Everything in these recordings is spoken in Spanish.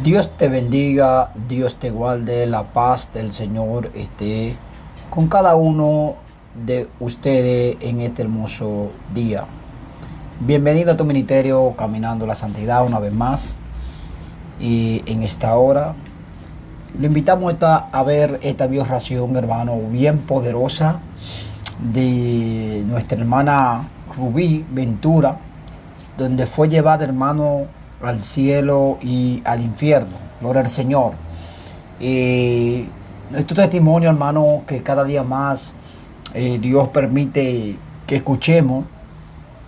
Dios te bendiga, Dios te guarde, la paz del Señor esté con cada uno de ustedes en este hermoso día. Bienvenido a tu ministerio Caminando la Santidad una vez más. Y en esta hora le invitamos a ver esta bioración, hermano, bien poderosa de nuestra hermana Rubí Ventura, donde fue llevada, hermano, al cielo y al infierno. Gloria al Señor. Este testimonio, hermano, que cada día más Dios permite que escuchemos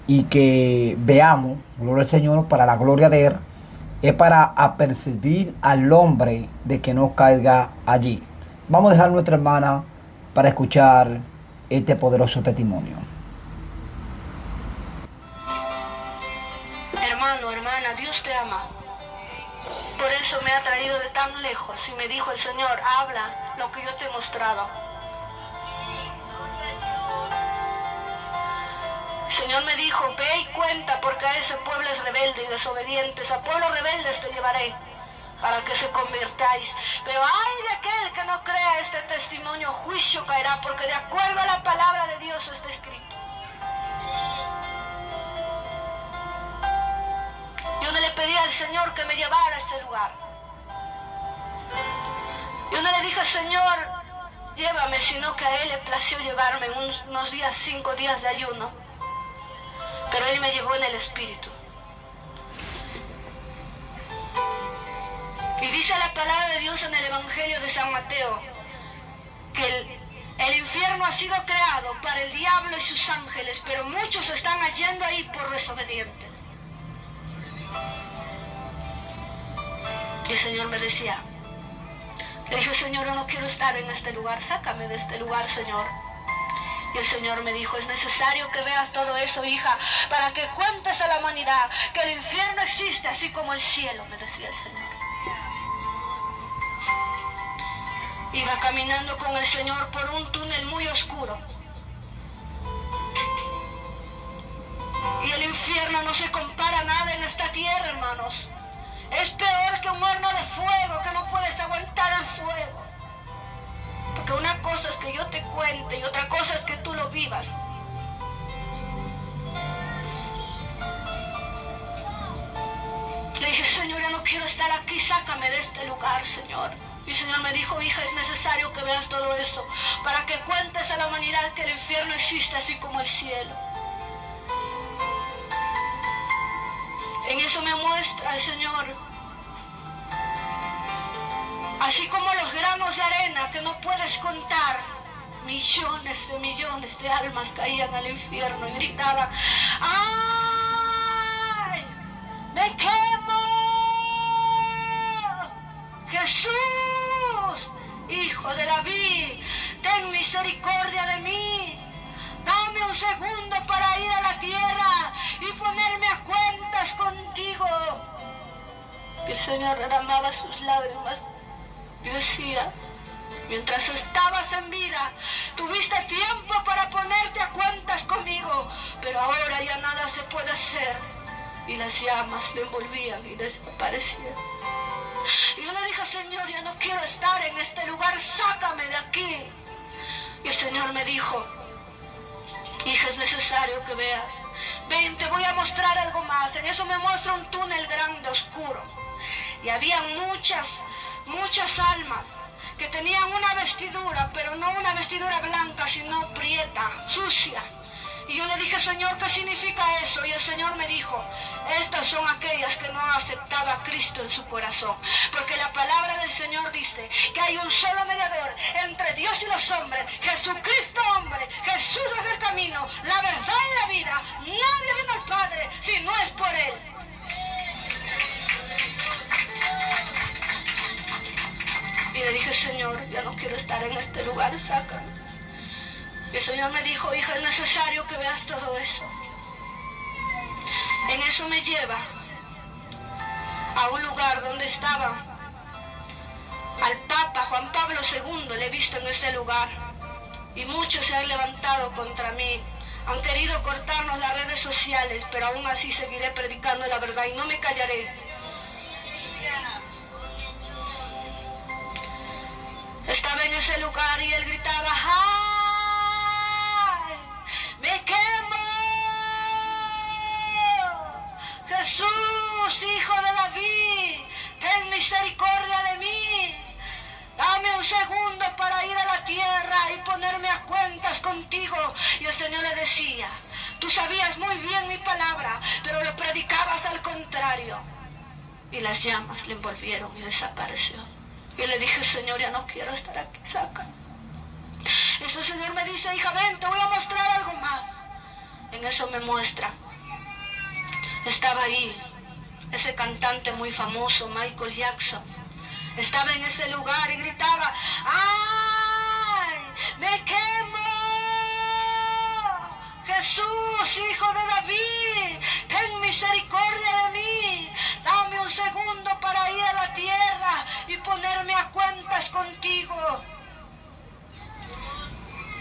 y que veamos, gloria al Señor, para la gloria de Él, es para apercibir al hombre de que no caiga allí. Vamos a dejar a nuestra hermana para escuchar este poderoso testimonio. Hermano, hermana, Dios te ama. Por eso me ha traído de tan lejos y me dijo el Señor, habla lo que yo te he mostrado. El Señor me dijo, ve y cuenta porque a ese pueblo es rebelde y desobediente, a pueblos rebeldes te llevaré para que se convirtáis. Pero ay de aquel que no crea este testimonio, juicio caerá, porque de acuerdo a la palabra de Dios está escrito. Yo no le pedí al Señor que me llevara a ese lugar. Yo no le dije, Señor, llévame, sino que a Él le plació llevarme en unos días, 5 días de ayuno. Pero Él me llevó en el Espíritu. Y dice la palabra de Dios en el Evangelio de San Mateo, que el infierno ha sido creado para el diablo y sus ángeles, pero muchos están yendo ahí por desobedientes. Y el Señor me decía, le dije, Señor, yo no quiero estar en este lugar, sácame de este lugar, Señor. Y el Señor me dijo, es necesario que veas todo eso, hija, para que cuentes a la humanidad que el infierno existe así como el cielo, me decía el Señor. Iba caminando con el Señor por un túnel muy oscuro. Y el infierno no se compara a nada en esta tierra, hermanos. Es peor que un horno de fuego, que no puedes aguantar el fuego. Porque una cosa es que yo te cuente y otra cosa es que tú lo vivas. Le dije, Señor, yo no quiero estar aquí, sácame de este lugar, Señor. Y el Señor me dijo, hija, es necesario que veas todo esto para que cuentes a la humanidad que el infierno existe así como el cielo. En eso me muestra el Señor, así como los granos de arena que no puedes contar, millones de almas caían al infierno y gritaban, ¡ay! ¡Me quemo! ¡Jesús, Hijo de David, ten misericordia de mí! Dame un segundo para ir a la tierra y ponerme a cuentas contigo. Y el Señor derramaba sus lágrimas y decía, mientras estabas en vida, tuviste tiempo para ponerte a cuentas conmigo, pero ahora ya nada se puede hacer. Y las llamas le envolvían y desaparecían. Y yo le dije, Señor, ya no quiero estar en este lugar, sácame de aquí. Y el Señor me dijo, hija, es necesario que veas. Ven, te voy a mostrar algo más. En eso me muestra un túnel grande, oscuro. Y había muchas almas que tenían una vestidura, pero no una vestidura blanca, sino prieta, sucia. Y yo le dije, Señor, ¿qué significa eso? Y el Señor me dijo, estas son aquellas que no han aceptado a Cristo en su corazón. Porque la palabra del Señor dice que hay un solo mediador entre Dios y los hombres, Jesucristo hombre. Jesús es el camino, la verdad y la vida. Nadie viene al Padre si no es por Él. Y le dije, Señor, ya no quiero estar en este lugar, sácame. Y el Señor me dijo, hija, es necesario que veas todo eso. En eso me lleva a un lugar donde estaba al Papa Juan Pablo II, le he visto en ese lugar. Y muchos se han levantado contra mí, han querido cortarnos las redes sociales, pero aún así seguiré predicando la verdad y no me callaré. ese lugar y él gritaba: ¡ay! ¡Me quemo! Jesús, Hijo de David, ten misericordia de mí. Dame un segundo para ir a la tierra y ponerme a cuentas contigo. Y el Señor le decía: tú sabías muy bien mi palabra, pero lo predicabas al contrario. Y las llamas le envolvieron y desapareció. Y le dije: Señor, ya no quiero estar aquí, saca. Esto el Señor me dice: hija, ven, te voy a mostrar algo más. En eso me muestra. Estaba ahí ese cantante muy famoso, Michael Jackson. Estaba en ese lugar y gritaba: ¡ay! ¡Me quemo! Jesús, Hijo de David, ten misericordia de mí. Dame un segundo para ir a la tierra y ponerme a cuentas contigo.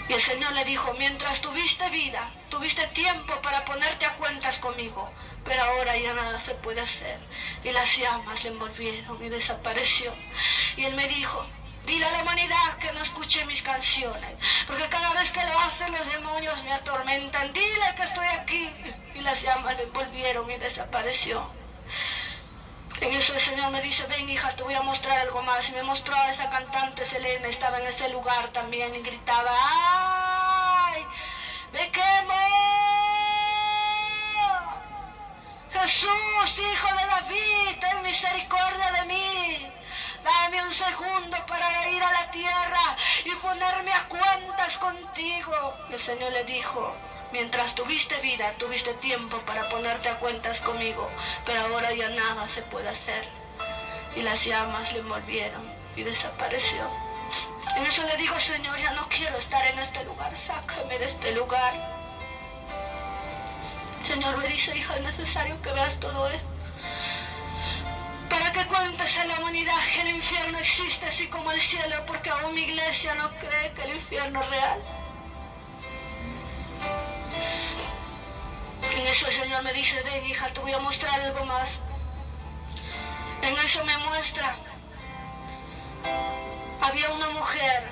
Y el Señor le dijo: mientras tuviste vida, tuviste tiempo para ponerte a cuentas conmigo, pero ahora ya nada se puede hacer. Y las llamas le envolvieron y desapareció. Y él me dijo: dile a la humanidad que no escuche mis canciones, porque cada vez que lo hacen los demonios me atormentan. Dile que estoy aquí. Y las llamas le envolvieron y desapareció. En eso el Señor me dice: ven, hija, te voy a mostrar algo más. Y me mostró a esa cantante Selena. Estaba en ese lugar también y gritaba: ¡ay! ¡Me quemo! Jesús, Hijo de David, ten misericordia de mí. Dame un segundo para ir a la tierra y ponerme a cuentas contigo. Y el Señor le dijo: mientras tuviste vida, tuviste tiempo para ponerte a cuentas conmigo, pero ahora ya nada se puede hacer. Y las llamas le envolvieron y desapareció. En eso le digo: Señor, ya no quiero estar en este lugar, sácame de este lugar. El Señor me dice: hija, es necesario que veas todo esto, para que cuentes a la humanidad que el infierno existe así como el cielo, porque aún mi iglesia no cree que el infierno es real. En eso el Señor me dice: ven, hija, te voy a mostrar algo más. En eso me muestra, había una mujer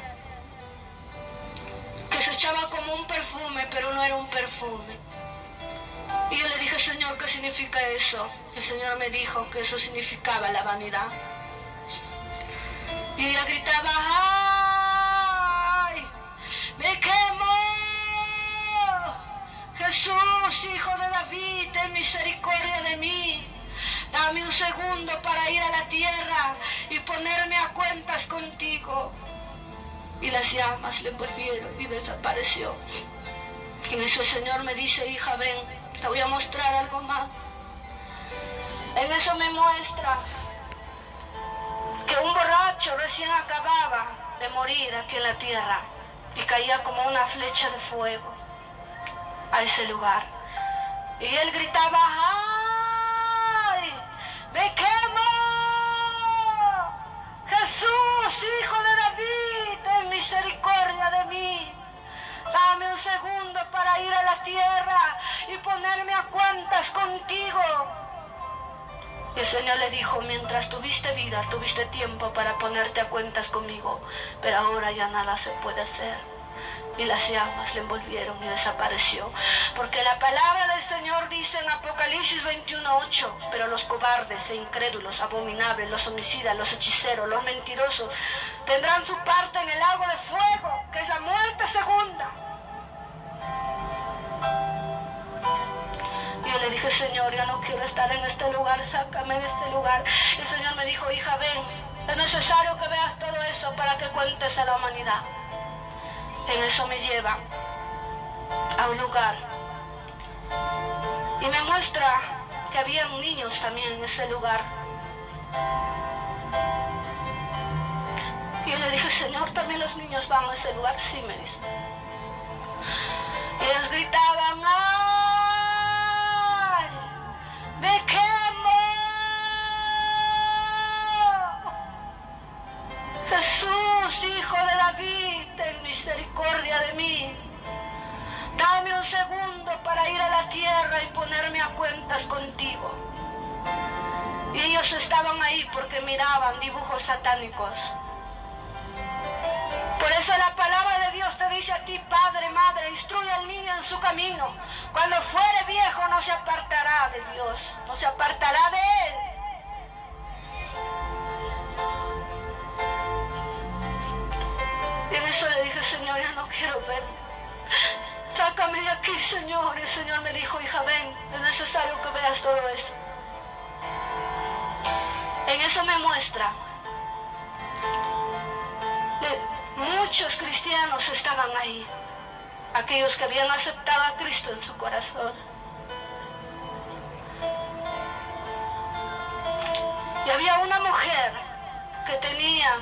que se echaba como un perfume, pero no era un perfume. Y yo le dije: Señor, ¿qué significa eso? El Señor me dijo que eso significaba la vanidad. Y ella gritaba: ¡ay! ¡Me quemo! Jesús, Hijo de David, ten misericordia de mí. Dame un segundo para ir a la tierra y ponerme a cuentas contigo. Y las llamas le envolvieron y desapareció. En eso el Señor me dice: hija, ven, te voy a mostrar algo más. En eso me muestra que un borracho recién acababa de morir aquí en la tierra y caía como una flecha de fuego a ese lugar. Y él gritaba: ¡ay! ¡Me quemo! Jesús, Hijo de David, ten misericordia de mí. Dame un segundo para ir a la tierra y ponerme a cuentas contigo. Y el Señor le dijo: mientras tuviste vida, tuviste tiempo para ponerte a cuentas conmigo, pero ahora ya nada se puede hacer. Y las llamas le envolvieron y desapareció. Porque la palabra del Señor dice en Apocalipsis 21:8: pero los cobardes e incrédulos, abominables, los homicidas, los hechiceros, los mentirosos, tendrán su parte en el lago de fuego, que es la muerte segunda. Y yo le dije: Señor, ya no quiero estar en este lugar, sácame de este lugar. Y el Señor me dijo: hija, ven, es necesario que veas todo eso para que cuentes a la humanidad. En eso me lleva a un lugar y me muestra que habían niños también en ese lugar. Y yo le dije: Señor, ¿también los niños van a ese lugar? Sí, me dice. Y ellos gritaban: ¡ay! ¡Me quemo! Jesús, Hijo de David, ten misericordia de mí. Dame un segundo para ir a la tierra y ponerme a cuentas contigo. Y ellos estaban ahí porque miraban dibujos satánicos. Por eso la palabra de Dios te dice a ti, padre, madre, instruye al niño en su camino. Cuando fuere viejo no se apartará de Dios, no se apartará de Él. Y en eso le dije, Señor, ya no quiero verme. Sácame de aquí, Señor. Y el Señor me dijo, hija, ven, es necesario que veas todo esto. En eso me muestra. Muchos cristianos estaban ahí, aquellos que habían aceptado a Cristo en su corazón. Y había una mujer que tenía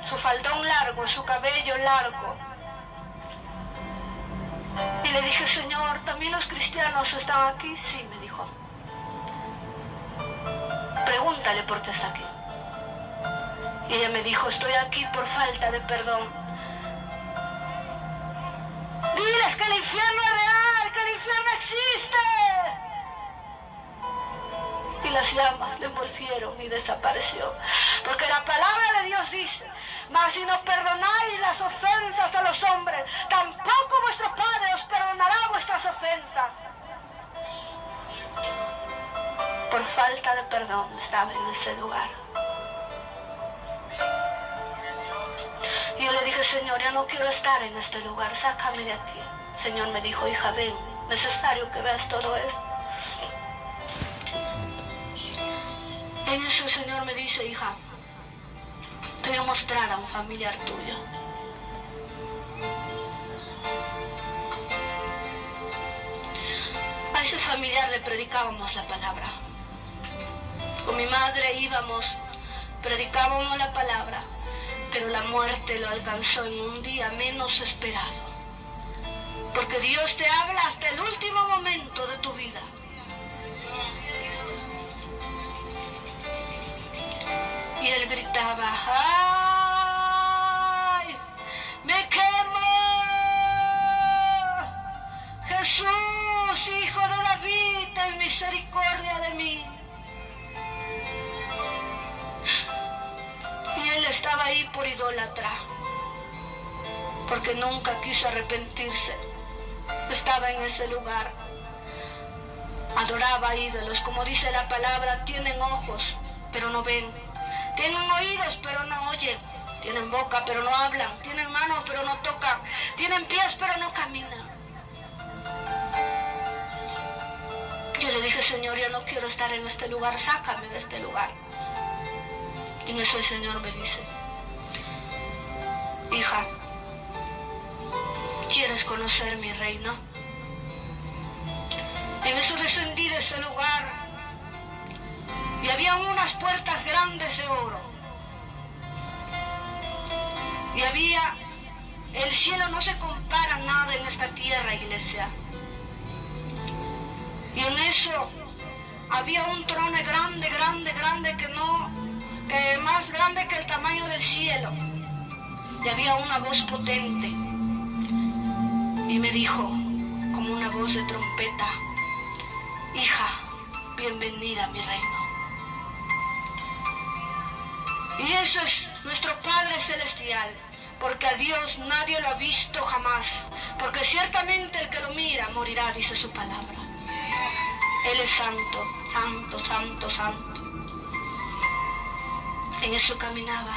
su faldón largo, su cabello largo. Y le dije, Señor, ¿también los cristianos están aquí? Sí, me dijo. Pregúntale por qué está aquí. Y ella me dijo, estoy aquí por falta de perdón. Diles que el infierno es real, que el infierno existe. Y las llamas le envolvieron y desapareció. Porque la palabra de Dios dice, mas si no perdonáis las ofensas a los hombres, tampoco vuestro Padre os perdonará vuestras ofensas. Por falta de perdón estaba en ese lugar. Y yo le dije, Señor, ya no quiero estar en este lugar, sácame de aquí. El Señor me dijo, hija, ven, necesario que veas todo esto. En eso el Señor me dice, hija, te voy a mostrar a un familiar tuyo. A ese familiar le predicábamos la palabra. Con mi madre íbamos, predicábamos la palabra, pero la muerte lo alcanzó en un día menos esperado. Porque Dios te habla hasta el último momento de tu vida. Y él gritaba, ¡ay! ¡Me quemo! Jesús, hijo de David, ten misericordia de mí. Y él estaba ahí por idólatra, porque nunca quiso arrepentirse. Estaba en ese lugar, adoraba ídolos. Como dice la palabra, tienen ojos, pero no ven. Tienen oídos, pero no oyen. Tienen boca, pero no hablan. Tienen manos, pero no tocan. Tienen pies, pero no caminan. Yo le dije, Señor, ya no quiero estar en este lugar. Sácame de este lugar. Y en eso el Señor me dice, hija, ¿quieres conocer mi reino? En eso descendí de ese lugar y había unas puertas grandes de oro. Y había, el cielo no se compara nada en esta tierra, iglesia. Y en eso había un trono grande, grande, grande, que más grande que el tamaño del cielo. Y había una voz potente. Y me dijo, como una voz de trompeta, hija, bienvenida a mi reino. Y eso es nuestro Padre Celestial, porque a Dios nadie lo ha visto jamás, porque ciertamente el que lo mira morirá, dice su palabra. Él es santo, santo, santo, santo. En eso caminaba.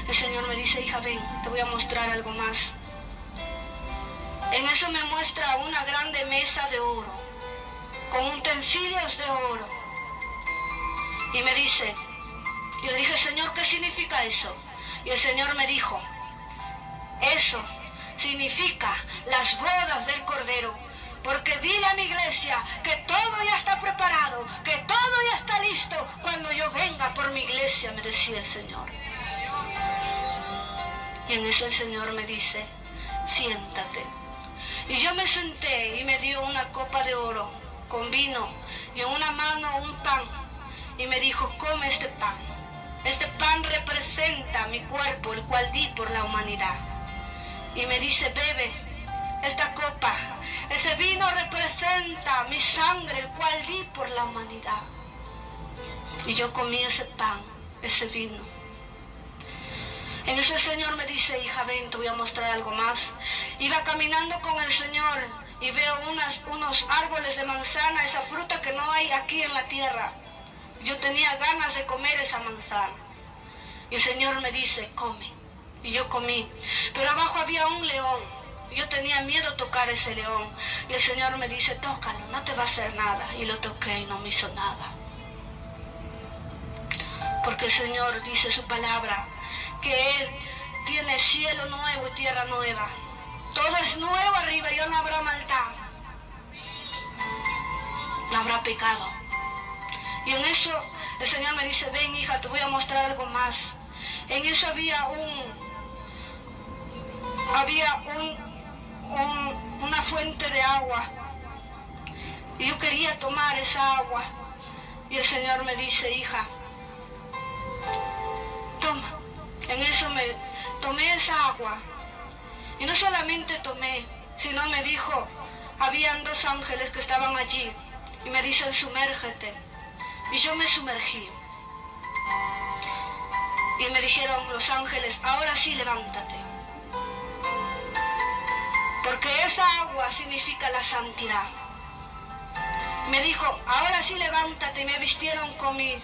El Señor me dice, hija, ven, te voy a mostrar algo más. En eso me muestra una grande mesa de oro, con utensilios de oro. Y me dice, yo dije, Señor, ¿qué significa eso? Y el Señor me dijo, eso significa las bodas del Cordero. Porque dile a mi iglesia que todo ya está preparado, que todo ya está listo cuando yo venga por mi iglesia, me decía el Señor. Y en eso el Señor me dice, siéntate. Y yo me senté y me dio una copa de oro con vino y en una mano un pan. Y me dijo, come este pan. Este pan representa mi cuerpo, el cual di por la humanidad. Y me dice, bebe esta copa. Ese vino representa mi sangre, el cual di por la humanidad. Y yo comí ese pan, ese vino. En eso el Señor me dice, hija, ven, te voy a mostrar algo más. Iba caminando con el Señor y veo unos árboles de manzana, esa fruta que no hay aquí en la tierra. Yo tenía ganas de comer esa manzana. Y el Señor me dice, come. Y yo comí. Pero abajo había un león. Yo tenía miedo tocar ese león. Y el Señor me dice, tócalo, no te va a hacer nada. Y lo toqué y no me hizo nada. Porque el Señor dice su palabra, que Él tiene cielo nuevo y tierra nueva. Todo es nuevo arriba, ya no habrá maldad. No habrá pecado. Y en eso el Señor me dice, ven hija, te voy a mostrar algo más. En eso había una fuente de agua. Y yo quería tomar esa agua. Y el Señor me dice, hija, toma. En eso me tomé esa agua. Y no solamente tomé, sino me dijo, habían 2 ángeles que estaban allí. Y me dicen, sumérgete. Y yo me sumergí. Y me dijeron los ángeles, ahora sí levántate. Porque esa agua significa la santidad. Me dijo, ahora sí levántate. Y me vistieron con mis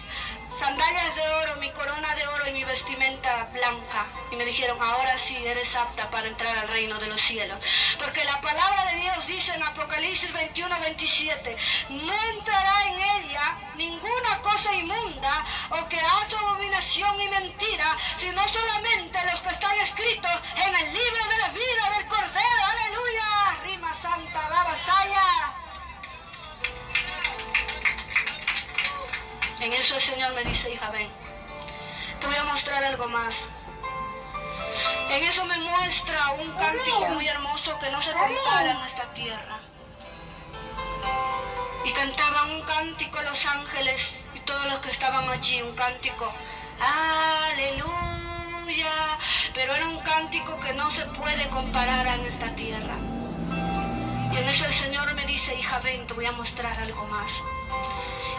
sandalias de oro, mi corona de oro y mi vestimenta blanca. Y me dijeron, ahora sí eres apta para entrar al reino de los cielos. Porque la palabra de Dios dice en Apocalipsis 21:27, no entrará en ella ninguna cosa inmunda o que hace abominación y mentira, sino solamente los que están escritos en el libro de la vida del Cordero. ¡Aleluya! Rima santa, la batalla. En eso el Señor me dice, hija, ven, te voy a mostrar algo más. En eso me muestra un cántico muy hermoso que no se compara en esta tierra. Y cantaban un cántico los ángeles y todos los que estaban allí, un cántico, aleluya. Pero era un cántico que no se puede comparar en esta tierra. Y en eso el Señor me dice, hija, ven, te voy a mostrar algo más.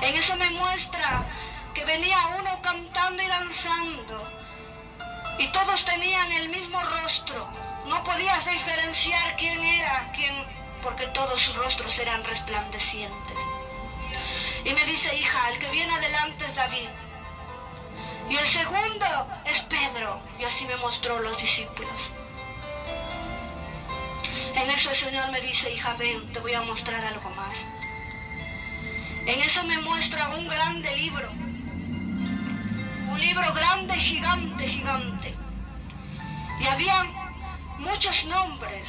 En eso me muestra que venía uno cantando y danzando. Y todos tenían el mismo rostro. No podías diferenciar quién era quién, porque todos sus rostros eran resplandecientes. Y me dice, hija, el que viene adelante es David. Y el segundo es Pedro. Y así me mostró los discípulos. En eso el Señor me dice, hija, ven, te voy a mostrar algo más. En eso me muestra un grande libro. Un libro grande, gigante, gigante. Y había muchos nombres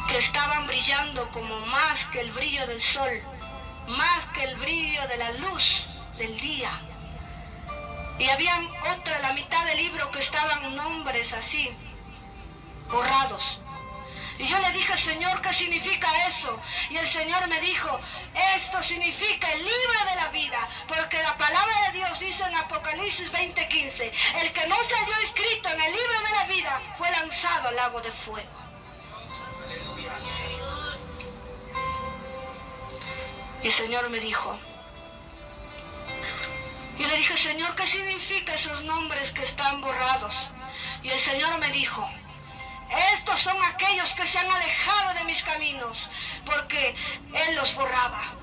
que estaban brillando como más que el brillo del sol, más que el brillo de la luz del día. Y había la mitad del libro que estaban nombres así, borrados. Y yo le dije, Señor, ¿qué significa eso? Y el Señor me dijo, esto significa el libro de la vida, porque la palabra de Dios dice en Apocalipsis 20:15, el que no se halló escrito en el libro de la vida fue lanzado al lago de fuego. Y el Señor me dijo, y le dije, Señor, ¿qué significa esos nombres que están borrados? Y el Señor me dijo, estos son aquellos que se han alejado de mis caminos, porque Él los borraba.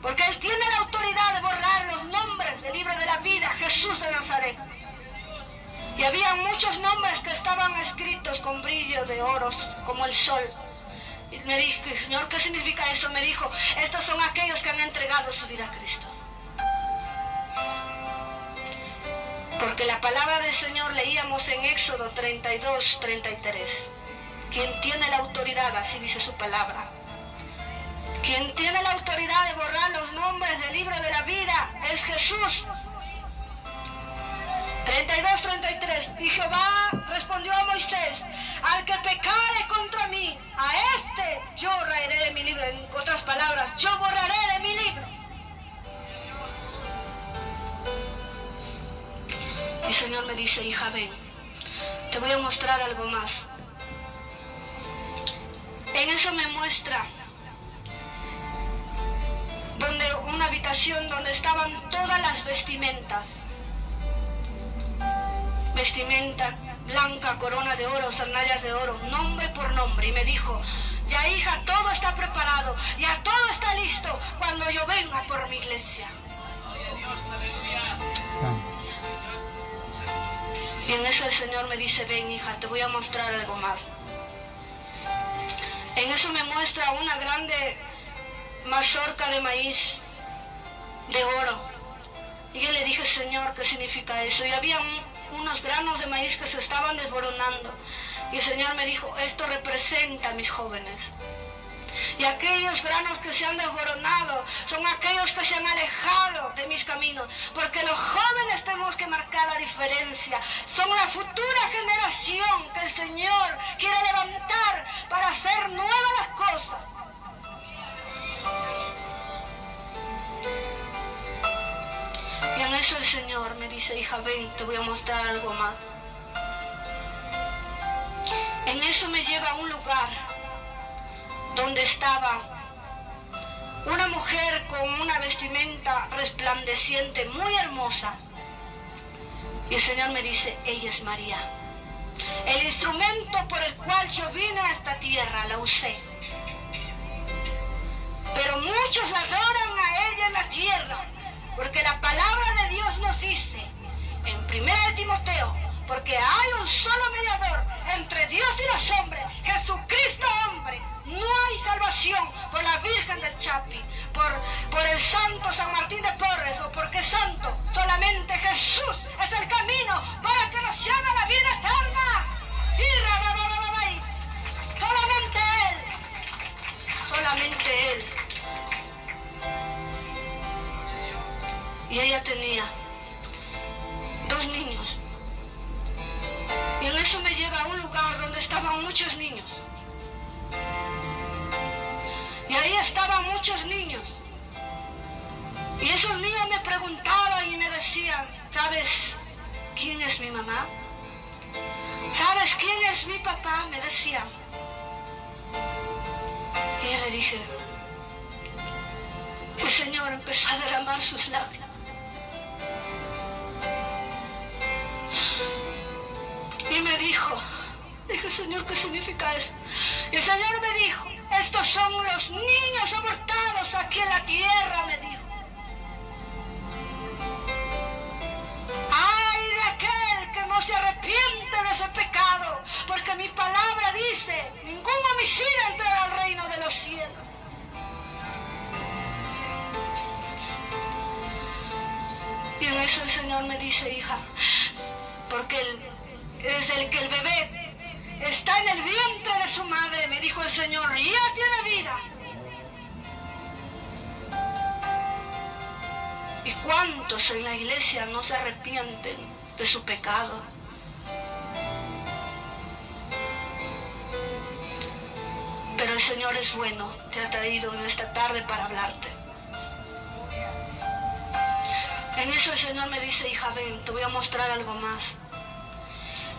Porque Él tiene la autoridad de borrar los nombres del libro de la vida, Jesús de Nazaret. Y había muchos nombres que estaban escritos con brillo de oro, como el sol. Y me dije, Señor, ¿qué significa eso? Me dijo, estos son aquellos que han entregado su vida a Cristo. Porque la palabra del Señor leíamos en Éxodo 32:33. Quien tiene la autoridad, así dice su palabra. Quien tiene la autoridad de borrar los nombres del libro de la vida es Jesús. 32:33. Y Jehová respondió a Moisés, al que pecare contra mí, a este yo raeré de mi libro. En otras palabras, yo borraré de mi libro. Y el Señor me dice, hija, ven, te voy a mostrar algo más. En eso me muestra una habitación donde estaban todas las vestimentas. vestimenta blanca, corona de oro, sandalias de oro, nombre por nombre, y me dijo: ya hija, todo está preparado, ya todo está listo cuando yo venga por mi iglesia. Santo. Y en eso el Señor me dice: ven hija, te voy a mostrar algo más. En eso me muestra una grande mazorca de maíz de oro. Y yo le dije: Señor, ¿qué significa eso? Y había unos granos de maíz que se estaban desboronando. Y el Señor me dijo: esto representa a mis jóvenes. Y aquellos granos que se han desboronado son aquellos que se han alejado de mis caminos. Porque los jóvenes tenemos que marcar la diferencia. Son la futura generación que el Señor quiere levantar para hacer nuevas las cosas. Y en eso el Señor me dice: hija, ven, te voy a mostrar algo más. En eso me lleva a un lugar donde estaba una mujer con una vestimenta resplandeciente, muy hermosa. Y el Señor me dice: ella es María. El instrumento por el cual yo vine a esta tierra, la usé. Pero muchos la adoran a ella en la tierra, porque la palabra de Dios nos dice en 1 Timoteo: porque hay un solo mediador entre Dios y los hombres, Jesucristo hombre. No hay salvación por la Virgen del Chapi, por el santo San Martín de Porres, o porque es santo. Solamente Jesús es el camino para que nos llame a la vida eterna. Solamente Él. Solamente Él. Y ella tenía 2 niños. Y en eso me lleva a un lugar donde estaban muchos niños. Y ahí estaban muchos niños. Y esos niños me preguntaban y me decían: ¿sabes quién es mi mamá? ¿Sabes quién es mi papá? Me decían. Y yo le dije: el Señor empezó a derramar sus lágrimas. Y me dijo: dije: Señor, ¿qué significa eso? Y el Señor me dijo: estos son los niños abortados aquí en la tierra, me dijo. ¡Ay de aquel que no se arrepiente de ese pecado! Porque mi palabra dice: ningún homicida entrará al reino de los cielos. Y en eso el Señor me dice: hija, porque desde el que el bebé está en el vientre de su madre, me dijo el Señor, ya tiene vida. ¿Y cuántos en la iglesia no se arrepienten de su pecado? Pero el Señor es bueno, te ha traído en esta tarde para hablarte. En eso el Señor me dice: hija, ven, te voy a mostrar algo más.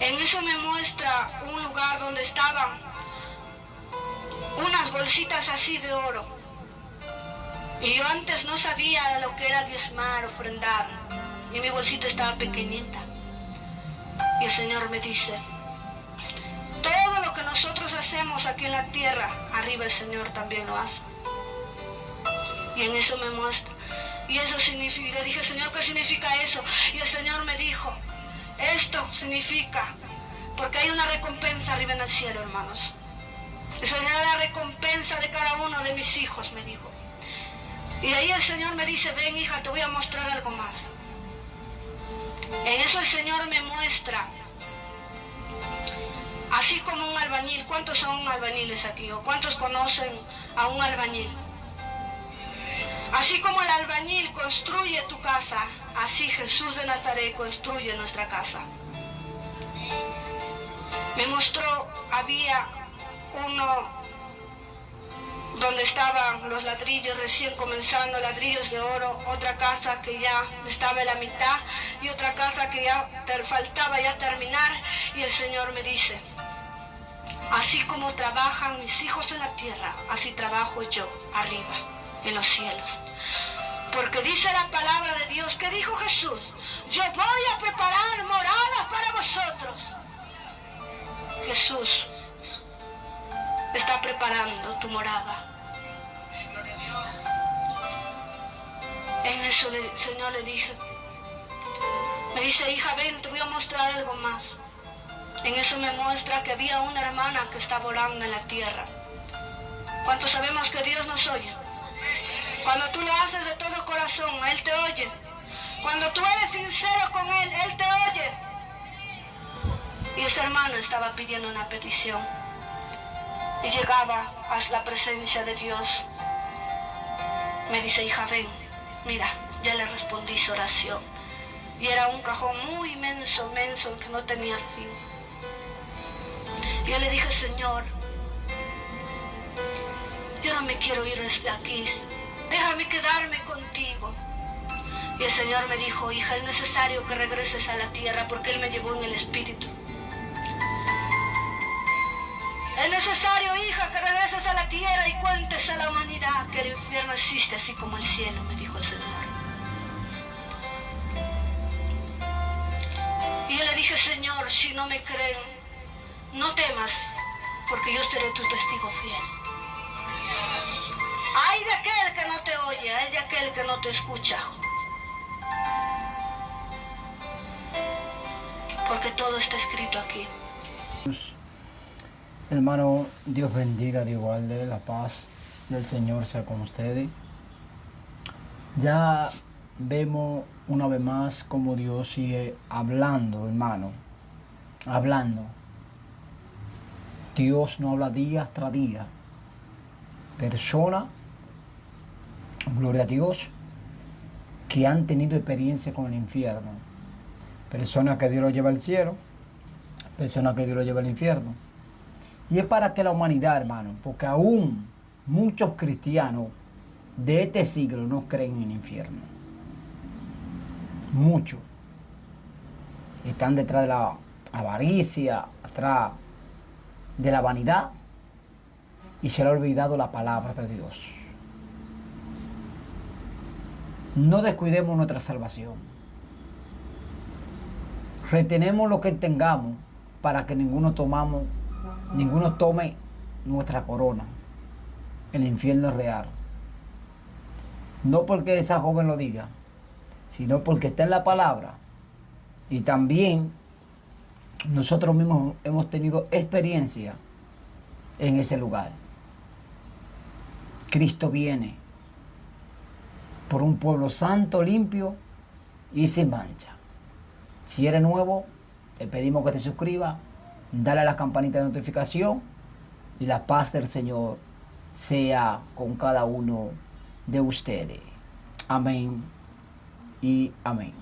En eso me muestra un lugar donde estaban unas bolsitas así de oro. Y yo antes no sabía lo que era diezmar, ofrendar. Y mi bolsita estaba pequeñita. Y el Señor me dice: todo lo que nosotros hacemos aquí en la tierra, arriba el Señor también lo hace. Y en eso me muestra. Y eso significa, le dije: Señor, ¿qué significa eso? Y el Señor me dijo: esto significa, porque hay una recompensa arriba en el cielo, hermanos. Esa es la recompensa de cada uno de mis hijos, me dijo. Y de ahí el Señor me dice: ven, hija, te voy a mostrar algo más. En eso el Señor me muestra, así como un albañil. ¿Cuántos son albañiles aquí? ¿O cuántos conocen a un albañil? Así como el albañil construye tu casa, así Jesús de Nazaret construye nuestra casa. Me mostró, había uno donde estaban los ladrillos recién comenzando, ladrillos de oro, otra casa que ya estaba en la mitad y otra casa que ya faltaba ya terminar. Y el Señor me dice: así como trabajan mis hijos en la tierra, así trabajo yo arriba en los cielos. Porque dice la palabra de Dios, que dijo Jesús: yo voy a preparar moradas para vosotros. Jesús está preparando tu morada. En eso el Señor le dije, me dice, hija, ven, te voy a mostrar algo más. En eso me muestra que había una hermana que estaba orando en la tierra. ¿Cuántos sabemos que Dios nos oye? Cuando tú lo haces de todo corazón, Él te oye. Cuando tú eres sincero con Él, Él te oye. Y esa hermana estaba pidiendo una petición. Y llegaba a la presencia de Dios. Me dice, hija, ven, mira, ya le respondí su oración. Y era un cajón muy inmenso, que no tenía fin. Y yo le dije, Señor, yo no me quiero ir desde aquí. Déjame quedarme contigo. Y el Señor me dijo, hija, es necesario que regreses a la tierra porque Él me llevó en el espíritu. Es necesario, hija, que regreses a la tierra y cuentes a la humanidad que el infierno existe así como el cielo, me dijo el Señor. Y yo le dije, Señor, si no me creen, no temas, porque yo seré tu testigo fiel. Ay de aquel que no te oye, ay de aquel que no te escucha. Porque todo está escrito aquí. Hermano, Dios bendiga, Dios guarde, la paz del Señor sea con ustedes. Ya vemos una vez más cómo Dios sigue hablando, hermano. Hablando. Dios no habla día tras día. Personas, gloria a Dios, que han tenido experiencia con el infierno. Personas que Dios lo lleva al cielo. Personas que Dios lo lleva al infierno. Y es para que la humanidad, hermano, porque aún muchos cristianos de este siglo no creen en el infierno. Muchos están detrás de la avaricia, atrás de la vanidad, y se le ha olvidado la palabra de Dios. No descuidemos nuestra salvación. Retenemos lo que tengamos para que ninguno tome nuestra corona. El infierno es real. No porque esa joven lo diga, sino porque está en la palabra. Y también nosotros mismos hemos tenido experiencia en ese lugar. Cristo viene por un pueblo santo, limpio y sin mancha. Si eres nuevo, te pedimos que te suscribas, dale a la campanita de notificación y la paz del Señor sea con cada uno de ustedes. Amén y amén.